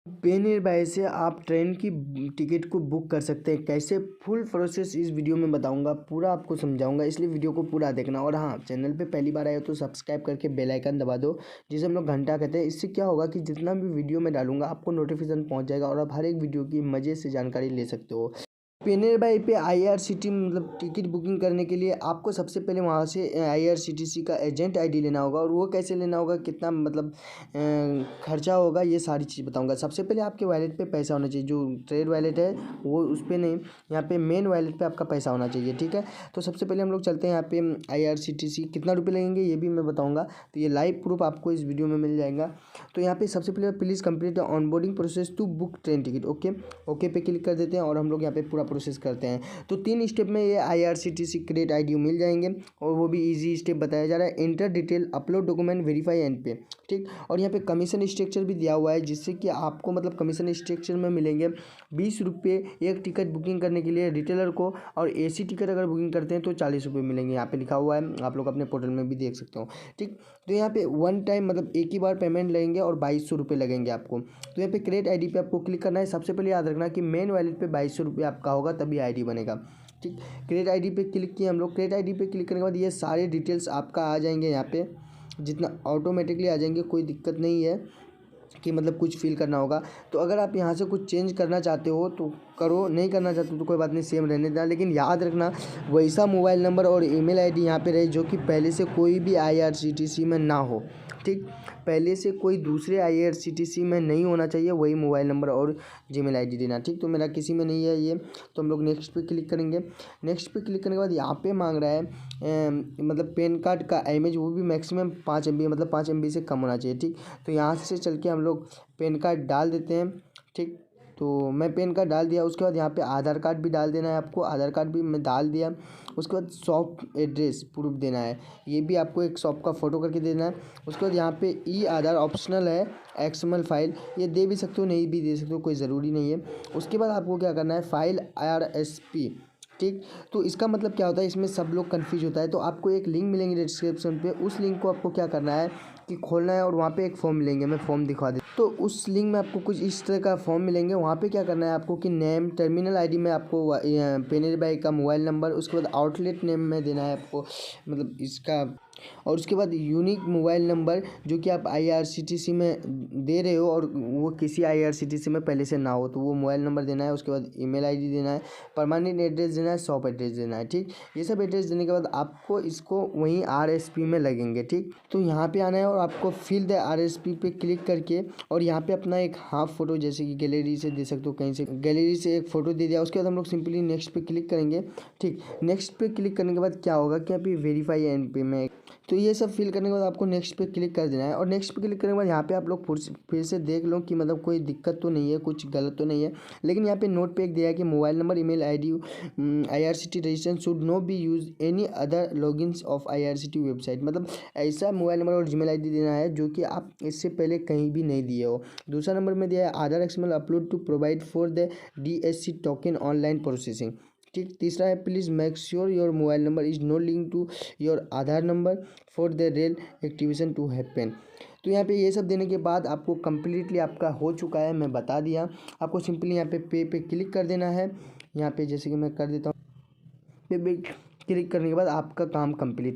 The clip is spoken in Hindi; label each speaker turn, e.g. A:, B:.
A: पे नियर बाय से आप ट्रेन की टिकट को बुक कर सकते हैं। कैसे, फुल प्रोसेस इस वीडियो में बताऊंगा, पूरा आपको समझाऊंगा, इसलिए वीडियो को पूरा देखना। और हाँ, चैनल पे पहली बार आए हो तो सब्सक्राइब करके बेल आइकन दबा दो, जिसे हम लोग घंटा कहते हैं। इससे क्या होगा कि जितना भी वीडियो मैं डालूंगा आपको नोटिफिकेशन पहुंच जाएगा और आप हर एक वीडियो की मज़े से जानकारी ले सकते हो। पे नियर बाय पे IRCTC मतलब टिकट बुकिंग करने के लिए आपको सबसे पहले वहाँ से IRCTC का एजेंट ID लेना होगा। और वो कैसे लेना होगा, कितना मतलब खर्चा होगा, ये सारी चीज़ बताऊंगा। सबसे पहले आपके वॉलेट पे पैसा होना चाहिए, जो ट्रेड वॉलेट है वो उस पर नहीं, यहाँ पे मेन वॉलेट पे आपका पैसा होना चाहिए, ठीक है। तो सबसे पहले हम लोग चलते हैं यहाँ पे IRCTC कितना रुपये लगेंगे ये भी मैं बताऊँगा। तो ये लाइव प्रूफ आपको इस वीडियो में मिल जाएगा। तो यहाँ पे सबसे पहले please complete onboarding process to book train ticket. Okay पे क्लिक कर देते हैं और हम लोग यहाँ पे पूरा प्रोसेस करते हैं। तो 3 स्टेप में ये IRCTC क्रेडिट ID मिल जाएंगे और वो भी इजी स्टेप बताया जा रहा है। Enter detail, upload document, verify and पे, ठीक। और यहाँ पे कमीशन स्ट्रक्चर भी दिया हुआ है, जिससे कि आपको मतलब कमीशन स्ट्रक्चर में मिलेंगे 20 रुपये एक टिकट बुकिंग करने के लिए रिटेलर को, और AC टिकट अगर बुकिंग करते हैं तो 40 रुपये मिलेंगे। यहाँ पे लिखा हुआ है, आप लोग अपने पोर्टल में भी देख सकते हो, ठीक। तो यहाँ पे वन टाइम मतलब एक ही बार पेमेंट लगेंगे और 2200 रुपये लगेंगे आपको। तो यहाँ पे क्रेडिट ID पे आपको क्लिक करना है। सबसे पहले याद रखना कि मेन वॉलेट पे 2200 रुपये आपका होगा तभी ID बनेगा, ठीक। क्रेडिट ID पे क्लिक किए हम लोग। क्रेडिट ID पे क्लिक करने के बाद ये सारे डिटेल्स आपका आ जाएंगे यहाँ पे, जितना ऑटोमेटिकली आ जाएंगे, कोई दिक्कत नहीं है कि मतलब कुछ फिल करना होगा। तो अगर आप यहाँ से कुछ चेंज करना चाहते हो तो करो, नहीं करना चाहते हो तो कोई बात नहीं, सेम रहने देना। लेकिन याद रखना वैसा मोबाइल नंबर और ईमेल ID यहाँ पे रहे जो कि पहले से कोई भी IRCTC में ना हो, ठीक। पहले से कोई दूसरे IRCTC में नहीं होना चाहिए, वही मोबाइल नंबर और Gmail ID देना, ठीक। तो मेरा किसी में नहीं है ये, तो हम लोग नेक्स्ट पे क्लिक करेंगे। नेक्स्ट पे क्लिक करने के बाद यहाँ पे मांग रहा है मतलब पैन कार्ड का इमेज, वो भी मैक्सिमम 5 MB मतलब 5 MB से कम होना चाहिए, ठीक। तो यहाँ से चल के हम लोग पैन कार्ड डाल देते हैं, ठीक। तो मैं पैन कार्ड डाल दिया। उसके बाद यहाँ पे आधार कार्ड भी डाल देना है आपको, आधार कार्ड भी मैं डाल दिया। उसके बाद शॉप एड्रेस प्रूफ देना है, ये भी आपको एक शॉप का फ़ोटो करके देना है। उसके बाद यहाँ पे आधार ऑप्शनल है, XML फाइल ये दे भी सकते हो, नहीं भी दे सकते हो, कोई ज़रूरी नहीं है। उसके बाद आपको क्या करना है, फाइल RSP, ठीक। तो इसका मतलब क्या होता है, इसमें सब लोग कंफ्यूज होता है। तो आपको एक लिंक मिलेंगे डिस्क्रिप्शन पे, उस लिंक को आपको क्या करना है कि खोलना है और वहाँ पे एक फॉर्म मिलेंगे, मैं फॉर्म दिखा देता हूँ। तो उस लिंक में आपको कुछ इस तरह का फॉर्म मिलेंगे। वहाँ पे क्या करना है आपको कि नेम, टर्मिनल ID में आपको पे नियर बाय का मोबाइल नंबर, उसके बाद आउटलेट नेम में देना है आपको मतलब इसका, और उसके बाद यूनिक मोबाइल नंबर जो कि आप IRCTC में दे रहे हो और वो किसी IRCTC में पहले से ना हो, तो वो मोबाइल नंबर देना है। उसके बाद ईमेल ID देना है, परमानेंट एड्रेस देना है, शॉप एड्रेस देना है, ठीक। ये सब एड्रेस देने के बाद आपको इसको वहीं RSP में लगेंगे, ठीक। तो यहाँ पे आना है और आपको फिल द RSP पे क्लिक करके और यहाँ पे अपना एक हाफ फोटो, जैसे कि गैलरी से दे सकते हो, कहीं से गैलरी से एक फ़ोटो दे दिया। उसके बाद हम लोग सिंपली नेक्स्ट पे क्लिक करेंगे, ठीक। नेक्स्ट पे क्लिक करने के बाद क्या होगा कि यहाँ पे वेरीफाई एंड पे में, तो ये सब फिल करने के बाद आपको नेक्स्ट पे क्लिक कर देना है। और नेक्स्ट पे क्लिक करने के बाद यहाँ पे आप लोग फिर से देख लो कि मतलब कोई दिक्कत तो नहीं है, कुछ गलत तो नहीं है। लेकिन यहाँ पे नोट पे एक दिया है कि mobile number, email ID IRCTC registration should know B use any other logins of IRCTC website, मतलब ऐसा मोबाइल नंबर और Gmail ID देना है जो कि आप इससे पहले कहीं भी नहीं दिए हो। दूसरा नंबर में दिया है Aadhaar XML upload to provide for the DSC token online processing, ठीक। तीसरा है please make sure your mobile number is no link to your Aadhaar number for the rail activation to happen. तो यहाँ पे ये सब देने के बाद आपको कम्प्लीटली आपका हो चुका है, मैं बता दिया। आपको सिंपली यहाँ पे क्लिक कर देना है। यहाँ पे जैसे कि मैं कर देता हूँ, पे क्लिक करने के बाद आपका काम कंप्लीट